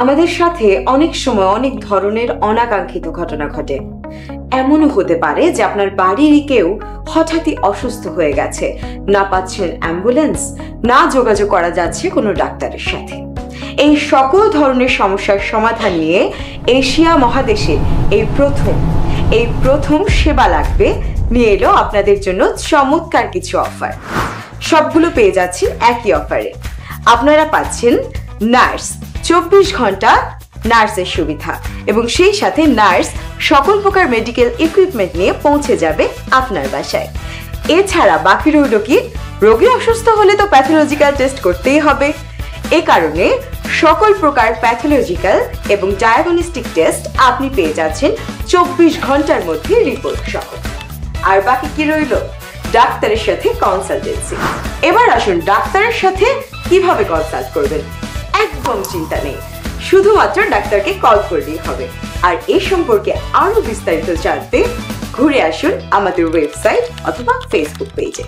আমাদের সাথে অনেক সময় অনেক ধরনের অনাকাঙ্ক্ষিত ঘটনা ঘটে। এমনও হতে পারে যে আপনার বাড়িরই কেউ হঠাৎই অসুস্থ হয়ে গেছে, না পাচ্ছেন অ্যাম্বুলেন্স, না যোগাযোগ করা যাচ্ছে কোনো ডাক্তারের সাথে। এই সকল ধরনের সমস্যার সমাধান নিয়ে এশিয়া মহাদেশে এই প্রথম সেবা লাগবে নিয়ে এলো আপনাদের জন্য চমৎকার কিছু অফার। সবগুলো পেয়ে যাচ্ছি একই অফারে। আপনারা পাচ্ছেন নার্স, 24 ঘন্টা নার্সের সুবিধা, এবং সেই সাথে নার্স সকল প্রকার মেডিকেল ইকুইপমেন্ট নিয়ে পৌঁছে যাবে আপনার বাসায়। এছাড়া বাকি রইল কি, রোগী অসুস্থ হলে তো প্যাথোলজিক্যাল টেস্ট করতেই হবে। এ কারণে সকল প্রকার প্যাথোলজিক্যাল এবং ডায়াগনস্টিক টেস্ট আপনি পেয়ে যাচ্ছেন 24 ঘন্টার মধ্যে রিপোর্ট সহ। আর বাকি কি রইল? ডাক্তারের সাথে কনসালটেন্সি। এবার আসুন ডাক্তারের সাথে কিভাবে কনসাল্ট করবেন। একদম চিন্তা নেই, শুধুমাত্র ডাক্তারকে কল করলেই হবে। আর এই সম্পর্কে আরো বিস্তারিত জানতে ঘুরে আসুন আমাদের ওয়েবসাইট অথবা ফেসবুক পেজে।